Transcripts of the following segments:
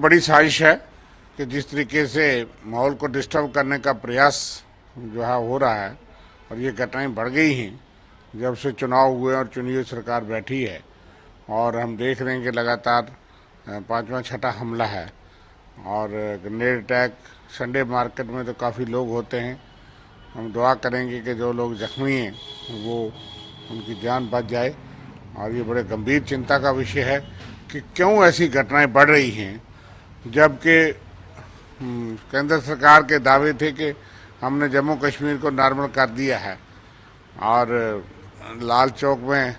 बड़ी साजिश है कि जिस तरीके से माहौल को डिस्टर्ब करने का प्रयास जो है हो रहा है और ये घटनाएं बढ़ गई हैं जब से चुनाव हुए और चुनी हुई सरकार बैठी है। और हम देख रहे हैं कि लगातार पांचवा छठा हमला है और ग्रेनेड अटैक। संडे मार्केट में तो काफ़ी लोग होते हैं। हम दुआ करेंगे कि जो लोग जख्मी हैं वो उनकी जान बच जाए। और ये बड़े गंभीर चिंता का विषय है कि क्यों ऐसी घटनाएं बढ़ रही हैं, जबकि केंद्र सरकार के दावे थे कि हमने जम्मू कश्मीर को नॉर्मल कर दिया है। और लाल चौक में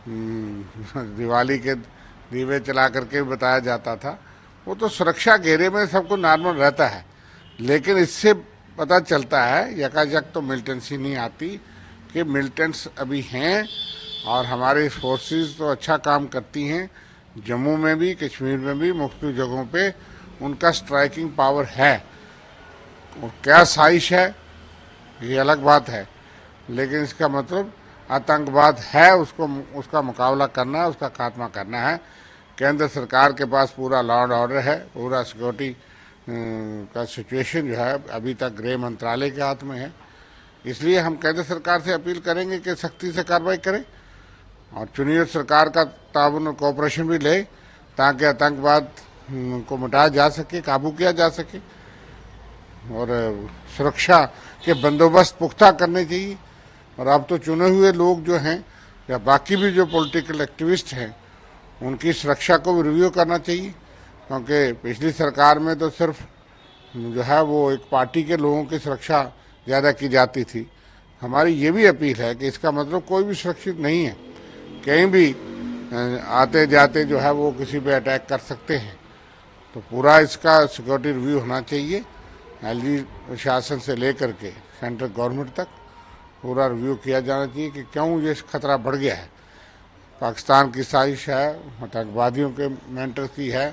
दिवाली के दीवे चला करके बताया जाता था, वो तो सुरक्षा घेरे में सबको नॉर्मल रहता है। लेकिन इससे पता चलता है यकायक तो मिलिटेंसी नहीं आती कि मिलिटेंट्स अभी हैं और हमारी फोर्सेस तो अच्छा काम करती हैं। जम्मू में भी कश्मीर में भी मुख्तलिफ जगहों पे उनका स्ट्राइकिंग पावर है। और क्या साजिश है ये अलग बात है, लेकिन इसका मतलब आतंकवाद है, उसका मुकाबला करना है, उसका खात्मा करना है। केंद्र सरकार के पास पूरा लॉ एंड ऑर्डर है, पूरा सिक्योरिटी का सिचुएशन जो है अभी तक गृह मंत्रालय के हाथ में है। इसलिए हम केंद्र सरकार से अपील करेंगे कि सख्ती से कार्रवाई करें और चुनी हुई सरकार का ताउन और कोऑपरेशन भी ले, ताकि आतंकवाद को मिटाया जा सके, काबू किया जा सके। और सुरक्षा के बंदोबस्त पुख्ता करने चाहिए। और अब तो चुने हुए लोग जो हैं या बाकी भी जो पॉलिटिकल एक्टिविस्ट हैं उनकी सुरक्षा को भी रिव्यू करना चाहिए, क्योंकि पिछली सरकार में तो सिर्फ जो है वो एक पार्टी के लोगों की सुरक्षा ज़्यादा की जाती थी। हमारी ये भी अपील है कि इसका मतलब कोई भी सुरक्षित नहीं है, कहीं भी आते जाते जो है वो किसी पे अटैक कर सकते हैं। तो पूरा इसका सिक्योरिटी रिव्यू होना चाहिए, एलजी प्रशासन से लेकर के सेंट्रल गवर्नमेंट तक पूरा रिव्यू किया जाना चाहिए कि क्यों ये खतरा बढ़ गया है। पाकिस्तान की साजिश है, आतंकवादियों के मेंटर की है,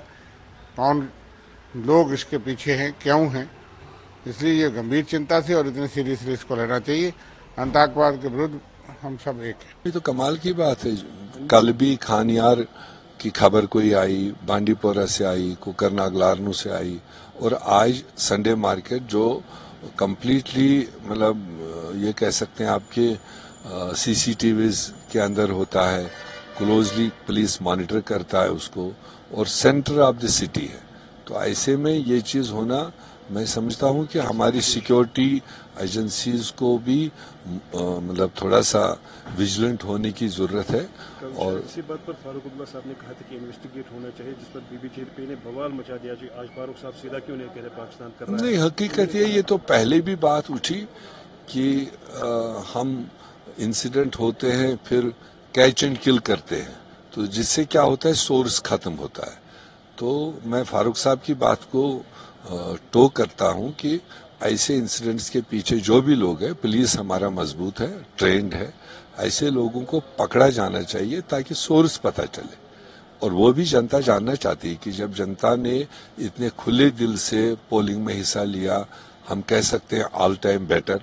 कौन लोग इसके पीछे हैं, क्यों हैं। इसलिए ये गंभीर चिंता से और इतनी सीरियसली इसको लेना चाहिए। आतंकवाद के विरुद्ध हम सब एक हैं। ये तो कमाल की बात है। कल भी खानियार की खबर कोई आई, बांडीपोरा से आई, कुकरनागलारनू से आई, और आज संडे मार्केट जो कंप्लीटली मतलब ये कह सकते हैं आपके सीसीटीवीज के अंदर होता है, क्लोजली पुलिस मॉनिटर करता है उसको, और सेंटर ऑफ द सिटी है। तो ऐसे में ये चीज होना, मैं समझता हूं कि हमारी सिक्योरिटी एजेंसीज को भी मतलब थोड़ा सा विजिलेंट होने की जरूरत है। और इसी बात पर फारूक अब्दुल्ला साहब ने कहा था कि इन्वेस्टिगेट होना चाहिए, जिस पर बीबीजेपी ने बवाल मचा दिया। आज फारूक साहब सीधा क्यों नहीं कह रहे पाकिस्तान कर रहा है? नहीं, हकीकत ये तो पहले भी बात उठी कि हम इंसिडेंट होते हैं फिर कैच एंड किल करते हैं, तो जिससे क्या होता है सोर्स खत्म होता है। तो मैं फारूक साहब की बात को टो करता हूं कि ऐसे इंसिडेंट्स के पीछे जो भी लोग हैं, पुलिस हमारा मजबूत है, ट्रेंड है, ऐसे लोगों को पकड़ा जाना चाहिए ताकि सोर्स पता चले। और वो भी जनता जानना चाहती है कि जब जनता ने इतने खुले दिल से पोलिंग में हिस्सा लिया, हम कह सकते हैं ऑल टाइम बेटर,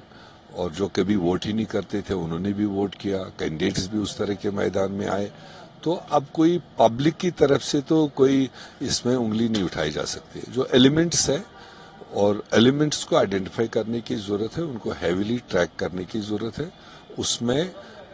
और जो कभी वोट ही नहीं करते थे उन्होंने भी वोट किया, कैंडिडेट्स भी उस तरह के मैदान में आए, तो अब कोई पब्लिक की तरफ से तो कोई इसमें उंगली नहीं उठाई जा सकती। जो एलिमेंट्स है और एलिमेंट्स को आइडेंटिफाई करने की जरूरत है, उनको हैवीली ट्रैक करने की जरूरत है। उसमें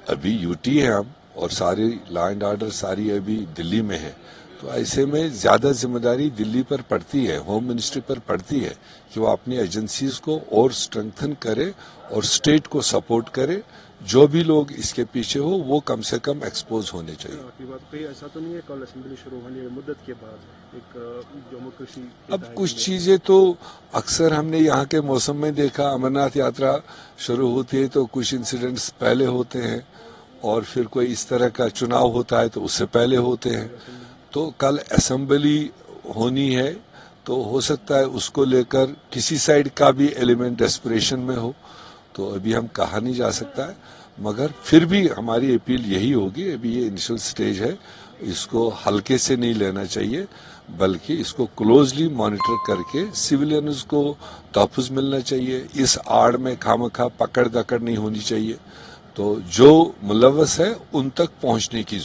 अभी यूटी है हम, और सारी लॉ एंड ऑर्डर सारी अभी दिल्ली में है। तो ऐसे में ज्यादा जिम्मेदारी दिल्ली पर पड़ती है, होम मिनिस्ट्री पर पड़ती है कि वो अपनी एजेंसीज को और स्ट्रेंथन करे और स्टेट को सपोर्ट करे। जो भी लोग इसके पीछे हो वो कम से कम एक्सपोज होने चाहिए। आपकी बात पे ऐसा तो नहीं है कल असेंबली शुरू होने की मुद्दत के बाद एक डेमोक्रेसी, अब कुछ चीजें तो अक्सर हमने यहाँ के मौसम में देखा, अमरनाथ यात्रा शुरू होती है तो कुछ इंसिडेंट्स पहले होते हैं, और फिर कोई इस तरह का चुनाव होता है तो उससे पहले होते हैं। तो कल असेंबली होनी है, तो हो सकता है उसको लेकर किसी साइड का भी एलिमेंट डेस्परेशन में हो, तो अभी हम कहा नहीं जा सकता है। मगर फिर भी हमारी अपील यही होगी, अभी ये इनिशियल स्टेज है, इसको हल्के से नहीं लेना चाहिए, बल्कि इसको क्लोजली मॉनिटर करके सिविलियंस को तहफ़्फ़ुज़ मिलना चाहिए। इस आड़ में खामखा पकड़ दकड़ नहीं होनी चाहिए। तो जो मुलव्वस है उन तक पहुंचने की